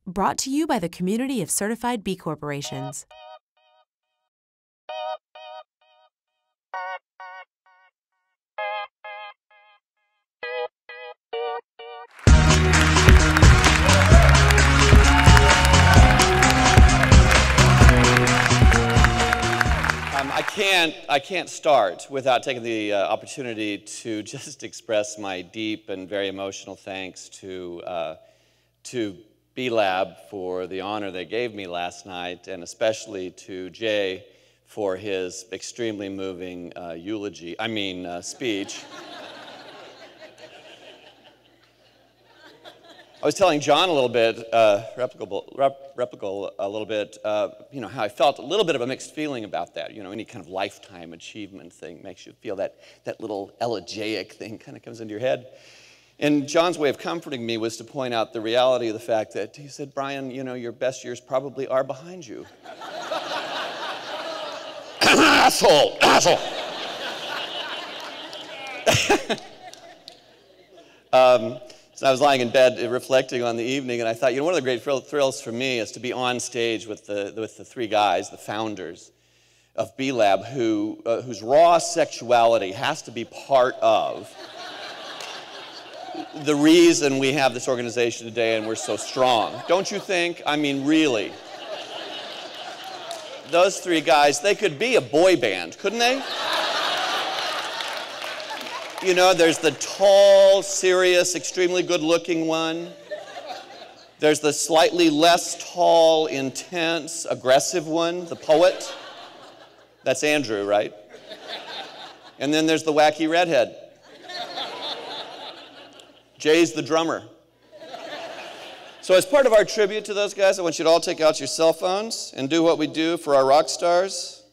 Brought to you by the community of certified B Corporations. I can't start without taking the opportunity to just express my deep and very emotional thanks to BeeLab for the honor they gave me last night, and especially to Jay for his extremely moving speech. I was telling John a little bit, replicable a little bit, how I felt a little bit of a mixed feeling about that. You know, any kind of lifetime achievement thing makes you feel that little elegiac thing kind of comes into your head. And John's way of comforting me was to point out the reality of the fact that, he said, Bryan, you know, your best years probably are behind you. Asshole! So I was lying in bed reflecting on the evening, and I thought, you know, one of the great thrills for me is to be on stage with the three guys, the founders of BeeLab, whose raw sexuality has to be part of the reason we have this organization today and we're so strong. Don't you think? I mean, really. Those three guys, they could be a boy band, couldn't they? You know, there's the tall, serious, extremely good-looking one. There's the slightly less tall, intense, aggressive one, the poet. That's Andrew, right? And then there's the wacky redhead. Jay's the drummer. So as part of our tribute to those guys, I want you to all take out your cell phones and do what we do for our rock stars.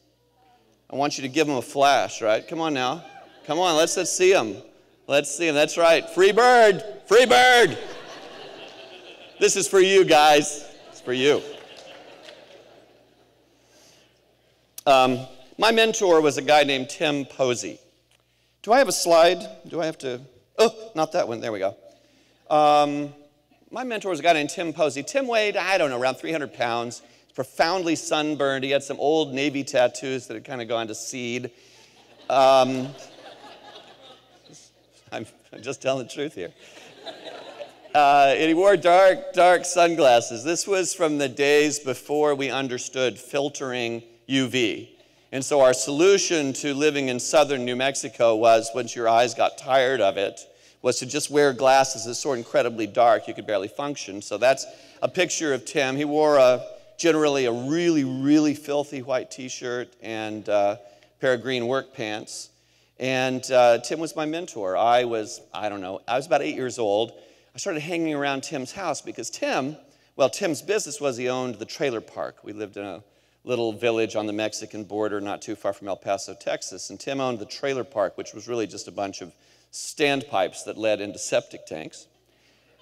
I want you to give them a flash, right? Come on now. Come on, let's see them. Let's see them. That's right. Free bird. Free bird. This is for you, guys. It's for you. My mentor was a guy named Tim Posey. Do I have a slide? Do I have to? Oh, not that one. There we go. My mentor was a guy named Tim Posey. Tim weighed, I don't know, around 300 pounds. Profoundly sunburned. He had some old Navy tattoos that had kind of gone to seed. I'm just telling the truth here. And he wore dark sunglasses. This was from the days before we understood filtering UV. And so our solution to living in southern New Mexico was, once your eyes got tired of it, was to just wear glasses that were so incredibly dark you could barely function. So that's a picture of Tim. He wore generally a really, really filthy white t-shirt and a pair of green work pants. And Tim was my mentor. I was about 8 years old. I started hanging around Tim's house because Tim's business was he owned the trailer park. We lived in a little village on the Mexican border not too far from El Paso, Texas. And Tim owned the trailer park, which was really just a bunch of standpipes that led into septic tanks.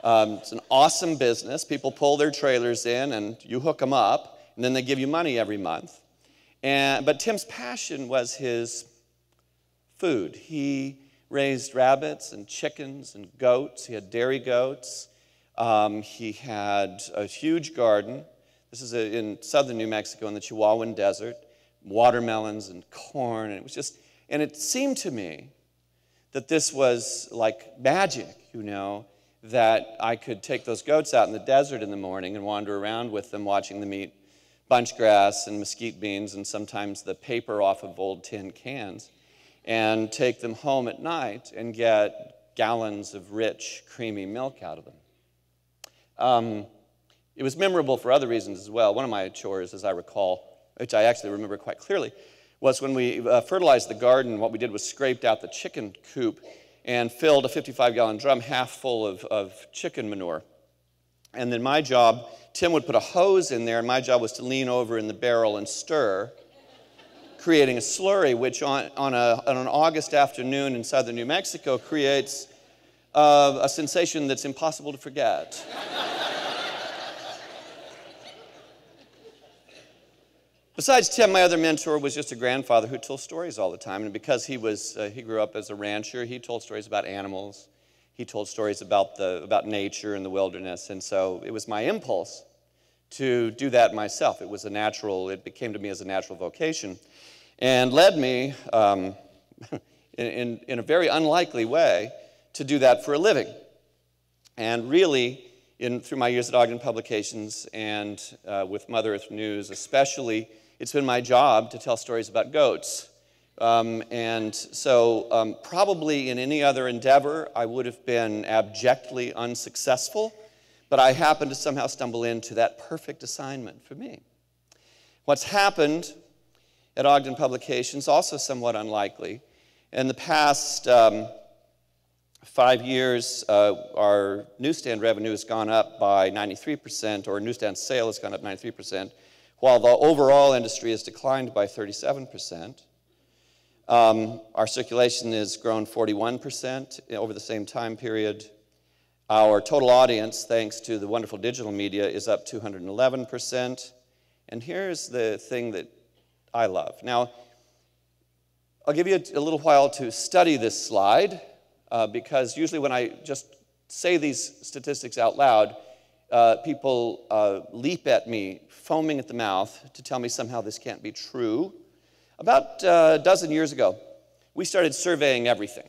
It's an awesome business. People pull their trailers in and you hook them up, and then they give you money every month. But Tim's passion was his food. He raised rabbits and chickens and goats. He had dairy goats. He had a huge garden. This is in southern New Mexico in the Chihuahuan Desert. Watermelons and corn. And it seemed to me that this was like magic, you know, that I could take those goats out in the desert in the morning and wander around with them, watching them eat bunch grass and mesquite beans and sometimes the paper off of old tin cans, and take them home at night and get gallons of rich, creamy milk out of them. It was memorable for other reasons as well. One of my chores, as I recall, which I actually remember quite clearly, was when we fertilized the garden. What we did was scraped out the chicken coop and filled a 55-gallon drum half full of chicken manure. And then my job, Tim would put a hose in there, and my job was to lean over in the barrel and stir, creating a slurry, which on an August afternoon in southern New Mexico creates a sensation that's impossible to forget. Besides Tim, my other mentor was just a grandfather who told stories all the time. And because he grew up as a rancher, he told stories about animals. He told stories about nature and the wilderness. And so it was my impulse to do that myself. It became to me as a natural vocation, and led me in a very unlikely way to do that for a living. And really, through my years at Ogden Publications and with Mother Earth News especially, it's been my job to tell stories about goats. Probably in any other endeavor, I would have been abjectly unsuccessful, but I happened to somehow stumble into that perfect assignment for me. What's happened at Ogden Publications, also somewhat unlikely. In the past 5 years, our newsstand revenue has gone up by 93%, or newsstand sale has gone up 93%, while the overall industry has declined by 37%. Our circulation has grown 41% over the same time period. Our total audience, thanks to the wonderful digital media, is up 211%. And here's the thing that I love. Now, I'll give you a little while to study this slide, because usually when I just say these statistics out loud, people leap at me, foaming at the mouth, to tell me somehow this can't be true. About a dozen years ago, we started surveying everything.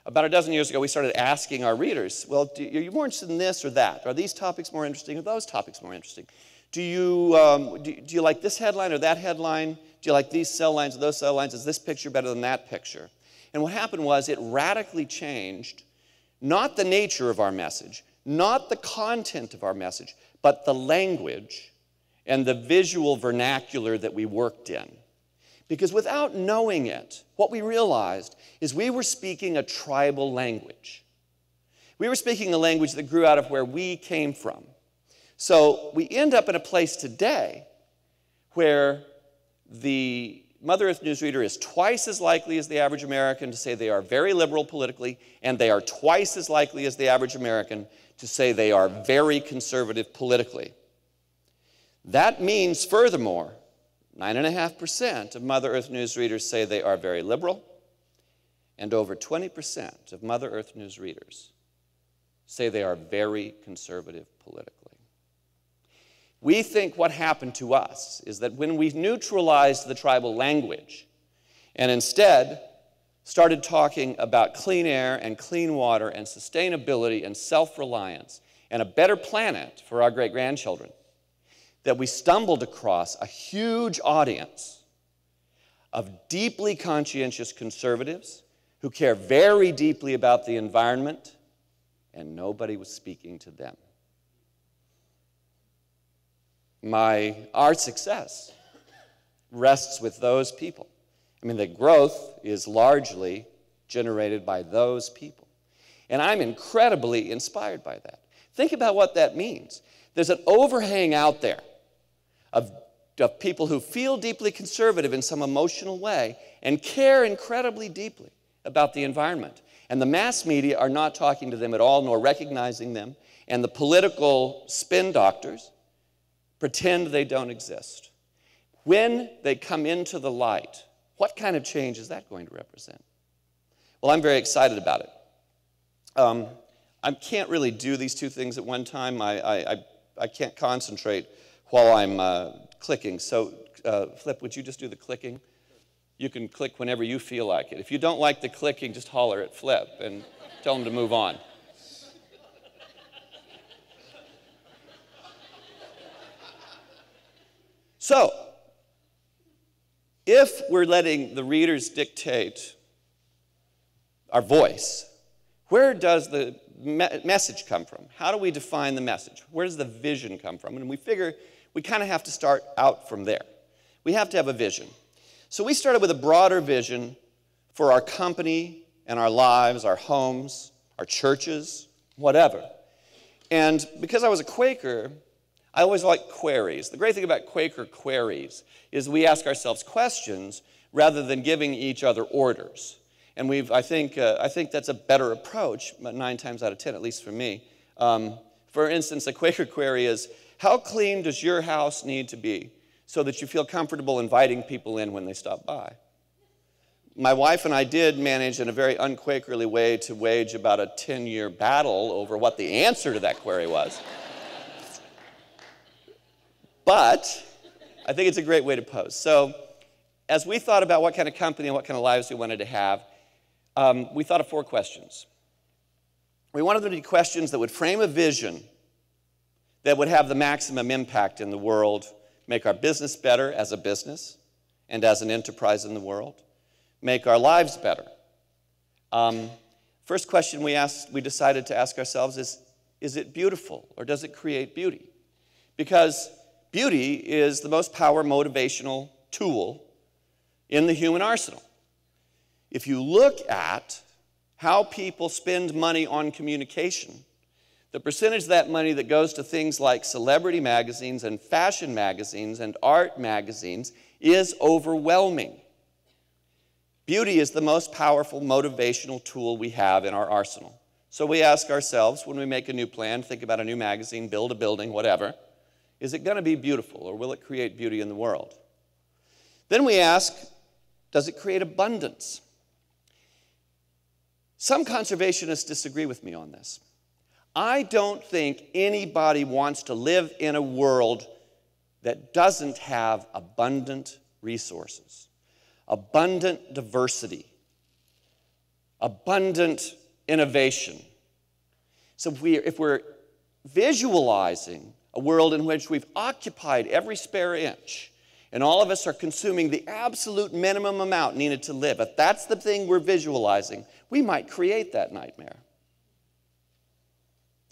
About a dozen years ago, we started asking our readers, well, are you more interested in this or that? Are these topics more interesting or those topics more interesting? Do you like this headline or that headline? Do you like these cell lines or those cell lines? Is this picture better than that picture? And what happened was it radically changed not the nature of our message, not the content of our message, but the language and the visual vernacular that we worked in. Because without knowing it, what we realized is we were speaking a tribal language. We were speaking a language that grew out of where we came from. So we end up in a place today where the Mother Earth newsreader is twice as likely as the average American to say they are very liberal politically, and they are twice as likely as the average American to say they are very conservative politically. That means, furthermore, 9.5% of Mother Earth newsreaders say they are very liberal, and over 20% of Mother Earth newsreaders say they are very conservative politically. We think what happened to us is that when we neutralized the tribal language and instead started talking about clean air and clean water and sustainability and self-reliance and a better planet for our great-grandchildren, that we stumbled across a huge audience of deeply conscientious conservatives who care very deeply about the environment, and nobody was speaking to them. Our success rests with those people. I mean, the growth is largely generated by those people. And I'm incredibly inspired by that. Think about what that means. There's an overhang out there of people who feel deeply conservative in some emotional way and care incredibly deeply about the environment. And the mass media are not talking to them at all, nor recognizing them. And the political spin doctors pretend they don't exist. When they come into the light, what kind of change is that going to represent? Well, I'm very excited about it. I can't really do these two things at one time. I can't concentrate while I'm clicking. So, Flip, would you just do the clicking? You can click whenever you feel like it. If you don't like the clicking, just holler at Flip and tell him to move on. So, if we're letting the readers dictate our voice, where does the message come from? How do we define the message? Where does the vision come from? And we figure we kind of have to start out from there. We have to have a vision. So we started with a broader vision for our company and our lives, our homes, our churches, whatever. And because I was a Quaker, I always like queries. The great thing about Quaker queries is we ask ourselves questions rather than giving each other orders. And I think that's a better approach, 9 times out of 10, at least for me. For instance, a Quaker query is, how clean does your house need to be so that you feel comfortable inviting people in when they stop by? My wife and I did manage in a very un-Quakerly way to wage about a 10-year battle over what the answer to that query was. But I think it's a great way to pose. So as we thought about what kind of company and what kind of lives we wanted to have, we thought of 4 questions. We wanted them to be questions that would frame a vision that would have the maximum impact in the world, make our business better as a business and as an enterprise in the world, make our lives better. First question we decided to ask ourselves is it beautiful or does it create beauty? Because beauty is the most powerful motivational tool in the human arsenal. If you look at how people spend money on communication, the percentage of that money that goes to things like celebrity magazines and fashion magazines and art magazines is overwhelming. Beauty is the most powerful motivational tool we have in our arsenal. So we ask ourselves, when we make a new plan, think about a new magazine, build a building, whatever, is it going to be beautiful or will it create beauty in the world? Then we ask, does it create abundance? Some conservationists disagree with me on this. I don't think anybody wants to live in a world that doesn't have abundant resources, abundant diversity, abundant innovation. So if we're visualizing a world in which we've occupied every spare inch and all of us are consuming the absolute minimum amount needed to live, if that's the thing we're visualizing, we might create that nightmare.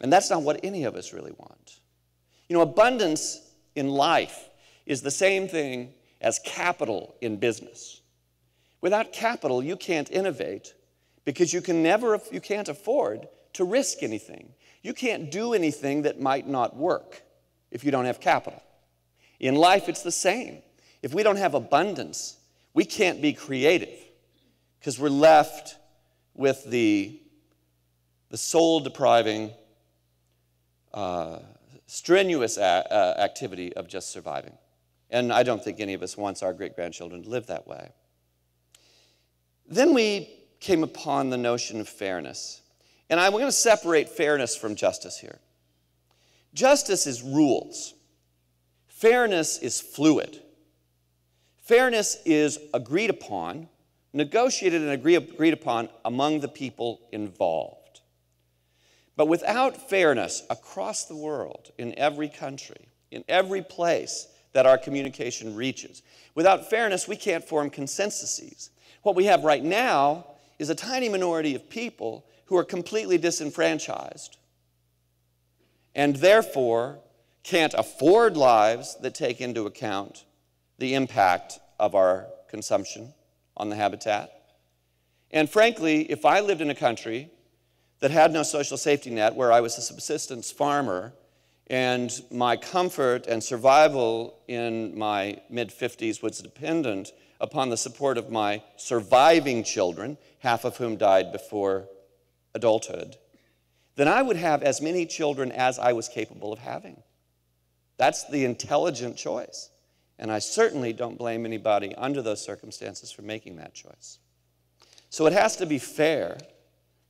And that's not what any of us really want. You know, abundance in life is the same thing as capital in business. Without capital, you can't innovate because you can't afford to risk anything. You can't do anything that might not work if you don't have capital. In life, it's the same. If we don't have abundance, we can't be creative because we're left with the soul-depriving, strenuous activity of just surviving. And I don't think any of us wants our great-grandchildren to live that way. Then we came upon the notion of fairness. And I'm going to separate fairness from justice here. Justice is rules. Fairness is fluid. Fairness is agreed upon, negotiated and agreed upon among the people involved. But without fairness across the world, in every country, in every place that our communication reaches, without fairness, we can't form consensuses. What we have right now is a tiny minority of people who are completely disenfranchised and therefore can't afford lives that take into account the impact of our consumption on the habitat. And frankly, if I lived in a country that had no social safety net, where I was a subsistence farmer, and my comfort and survival in my mid-50s was dependent upon the support of my surviving children, half of whom died before adulthood, then I would have as many children as I was capable of having. That's the intelligent choice. And I certainly don't blame anybody under those circumstances for making that choice. So it has to be fair.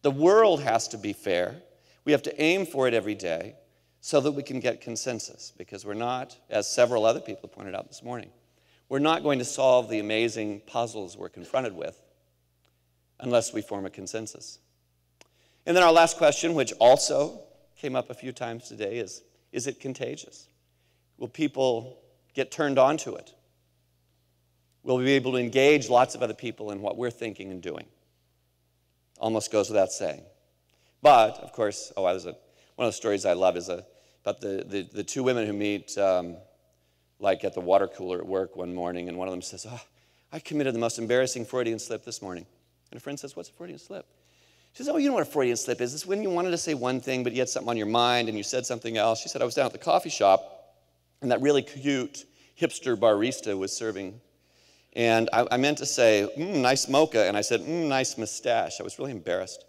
The world has to be fair. We have to aim for it every day so that we can get consensus, because we're not, as several other people pointed out this morning, we're not going to solve the amazing puzzles we're confronted with unless we form a consensus. And then our last question, which also came up a few times today, is it contagious? Will people get turned on to it? Will we be able to engage lots of other people in what we're thinking and doing? Almost goes without saying. But, of course, one of the stories I love is about the 2 women who meet like at the water cooler at work one morning, and one of them says, I committed the most embarrassing Freudian slip this morning. And a friend says, what's a Freudian slip? She says, you know what a Freudian slip is. It's when you wanted to say one thing, but you had something on your mind, and you said something else. She said, I was down at the coffee shop, and that really cute hipster barista was serving. And I meant to say, nice mocha, and I said, nice mustache. I was really embarrassed.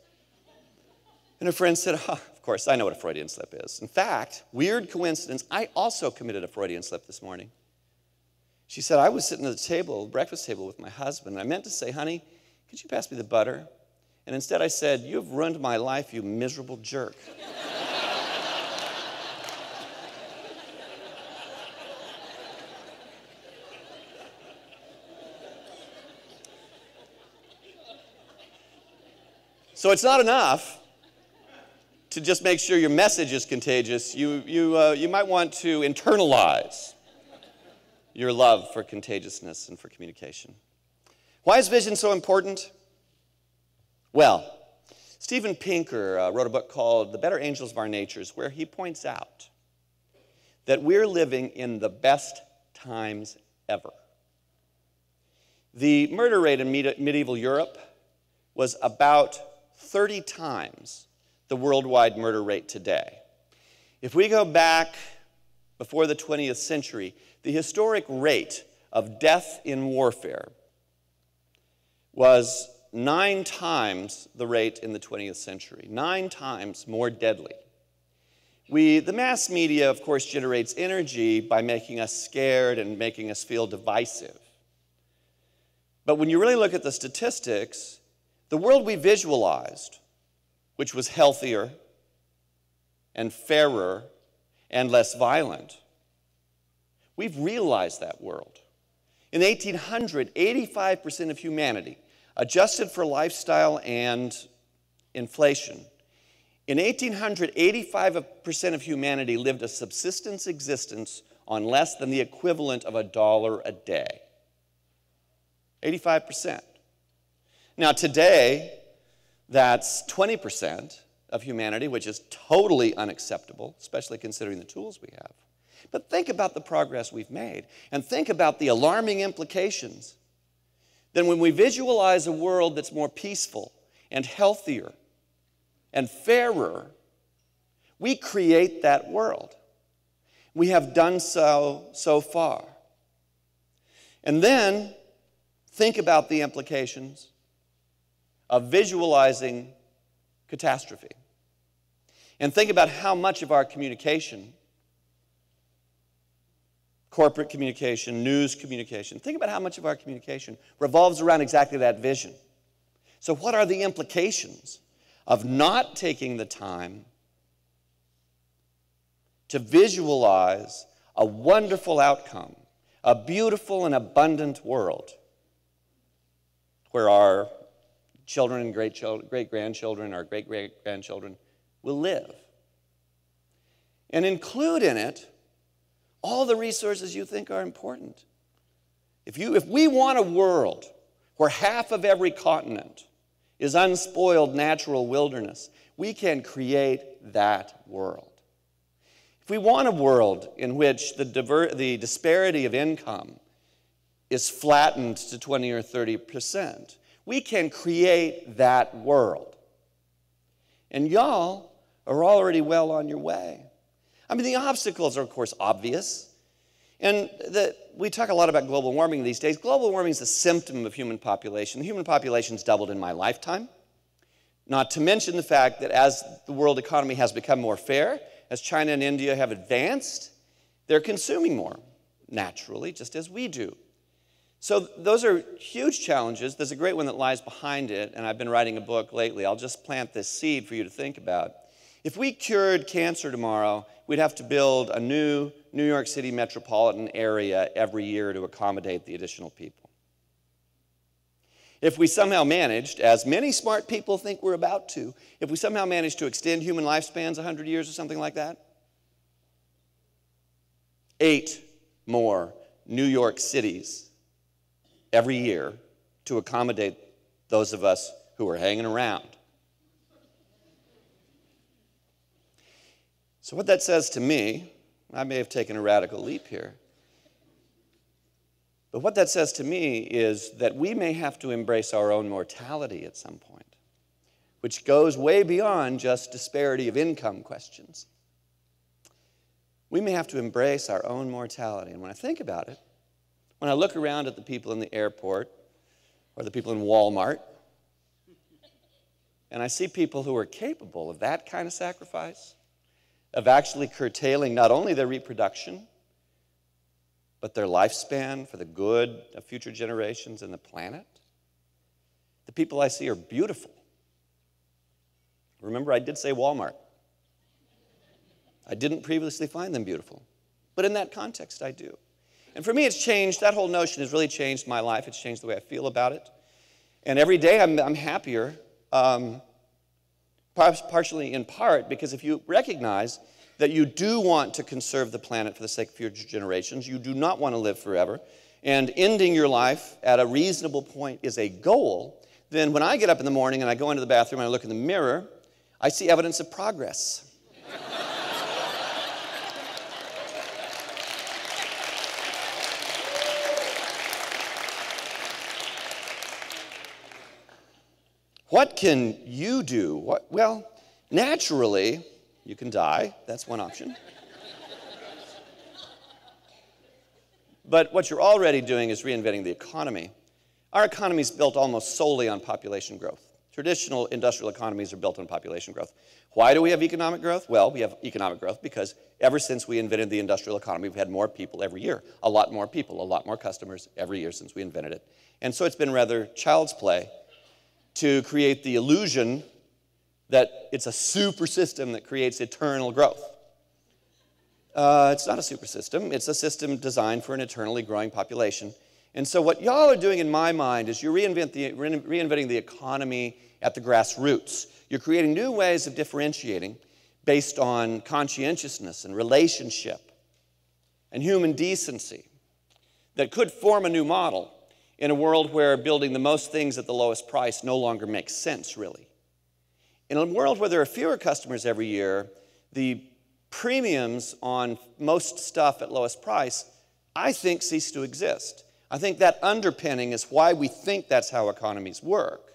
And her friend said, of course, I know what a Freudian slip is. In fact, weird coincidence, I also committed a Freudian slip this morning. She said, I was sitting at the breakfast table with my husband, and I meant to say, honey, could you pass me the butter? And instead I said, you've ruined my life, you miserable jerk. So it's not enough to just make sure your message is contagious. You might want to internalize your love for contagiousness and for communication. Why is vision so important? Well, Steven Pinker wrote a book called The Better Angels of Our Natures, where he points out that we're living in the best times ever. The murder rate in medieval Europe was about 30 times the worldwide murder rate today. If we go back before the 20th century, the historic rate of death in warfare was 9 times the rate in the 20th century, 9 times more deadly. The mass media, of course, generates energy by making us scared and making us feel divisive. But when you really look at the statistics, the world we visualized, which was healthier and fairer and less violent, we've realized that world. In 1800, 85% of humanity, adjusted for lifestyle and inflation, in 1800, 85% of humanity lived a subsistence existence on less than the equivalent of $1 a day. 85%. Now today, that's 20% of humanity, which is totally unacceptable, especially considering the tools we have. But think about the progress we've made, and think about the alarming implications. Then when we visualize a world that's more peaceful and healthier and fairer, we create that world. We have done so far. And then think about the implications of visualizing catastrophe. And think about how much of our communication, corporate communication, news communication, think about how much of our communication revolves around exactly that vision. So what are the implications of not taking the time to visualize a wonderful outcome, a beautiful and abundant world where our children and great-grandchildren, our great-great-grandchildren will live? And include in it all the resources you think are important. If we want a world where half of every continent is unspoiled natural wilderness, we can create that world. If we want a world in which the disparity of income is flattened to 20 or 30%, we can create that world. And y'all are already well on your way. I mean, the obstacles are, of course, obvious. And we talk a lot about global warming these days. Global warming is a symptom of human population. The human population's doubled in my lifetime. Not to mention the fact that as the world economy has become more fair, as China and India have advanced, they're consuming more, naturally, just as we do. So those are huge challenges. There's a great one that lies behind it, and I've been writing a book lately. I'll just plant this seed for you to think about. If we cured cancer tomorrow, we'd have to build a new New York City metropolitan area every year to accommodate the additional people. If we somehow managed, as many smart people think we're about to, if we somehow managed to extend human lifespans 100 years or something like that, 8 more New York cities every year to accommodate those of us who are hanging around. So what that says to me, I may have taken a radical leap here, but what that says to me is that we may have to embrace our own mortality at some point, which goes way beyond just disparity of income questions. We may have to embrace our own mortality. And when I think about it, when I look around at the people in the airport or the people in Walmart, and I see people who are capable of that kind of sacrifice, of actually curtailing not only their reproduction, but their lifespan for the good of future generations and the planet. The people I see are beautiful. Remember, I did say Walmart. I didn't previously find them beautiful, but in that context, I do. And for me, it's changed. That whole notion has really changed my life. It's changed the way I feel about it. And every day, I'm happier partially in part because if you recognize that you do want to conserve the planet for the sake of future generations, you do not want to live forever, and ending your life at a reasonable point is a goal, then when I get up in the morning and I go into the bathroom and I look in the mirror, I see evidence of progress. What can you do? Well, naturally, you can die. That's one option. But what you're already doing is reinventing the economy. Our economy is built almost solely on population growth. Traditional industrial economies are built on population growth. Why do we have economic growth? Well, we have economic growth because ever since we invented the industrial economy, we've had more people every year. A lot more people, a lot more customers every year since we invented it. And so it's been rather child's play to create the illusion that it's a super system that creates eternal growth. It's not a super system. It's a system designed for an eternally growing population. And so what y'all are doing in my mind is you're reinventing the economy at the grassroots. You're creating new ways of differentiating based on conscientiousness and relationship and human decency that could form a new model in a world where building the most things at the lowest price no longer makes sense, really. In a world where there are fewer customers every year, the premiums on most stuff at lowest price, I think, cease to exist. I think that underpinning is why we think that's how economies work.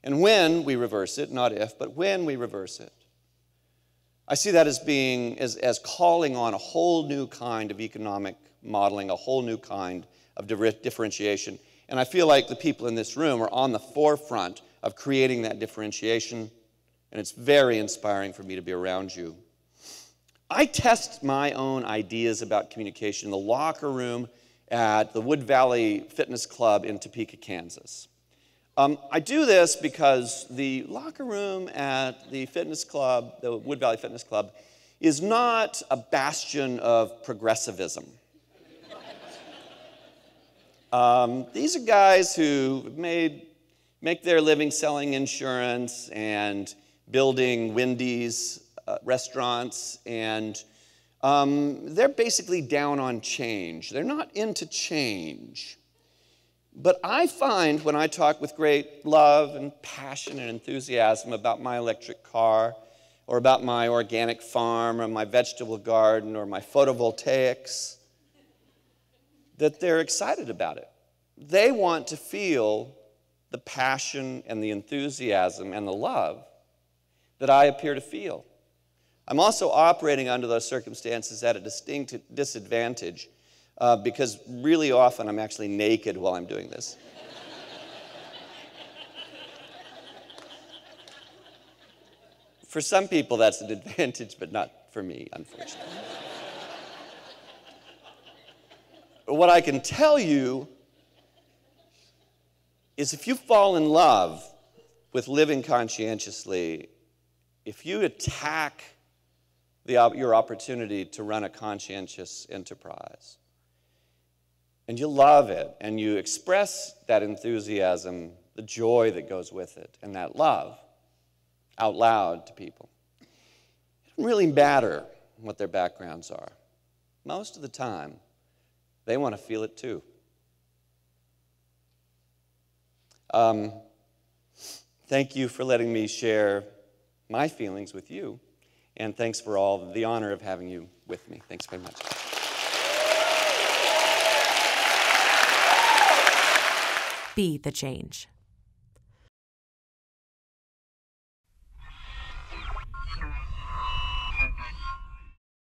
And when we reverse it, not if, but when we reverse it, I see that as being, as calling on a whole new kind of economic modeling, a whole new kind of differentiation. And I feel like the people in this room are on the forefront of creating that differentiation, and it's very inspiring for me to be around you. I test my own ideas about communication in the locker room at the Wood Valley Fitness Club in Topeka, Kansas. I do this because the locker room at the fitness club, the Wood Valley Fitness Club, is not a bastion of progressivism. These are guys who make their living selling insurance and building Wendy's restaurants, and they're basically down on change. They're not into change. But I find when I talk with great love and passion and enthusiasm about my electric car, or about my organic farm, or my vegetable garden, or my photovoltaics, that they're excited about it. They want to feel the passion and the enthusiasm and the love that I appear to feel. I'm also operating under those circumstances at a distinct disadvantage because really often I'm actually naked while I'm doing this. For some people that's an advantage, but not for me, unfortunately. What I can tell you is if you fall in love with living conscientiously, if you attack your opportunity to run a conscientious enterprise, and you love it, and you express that enthusiasm, the joy that goes with it, and that love out loud to people, it doesn't really matter what their backgrounds are. Most of the time, they want to feel it too. Thank you for letting me share my feelings with you, and thanks for all the honor of having you with me. Thanks very much. Be the change.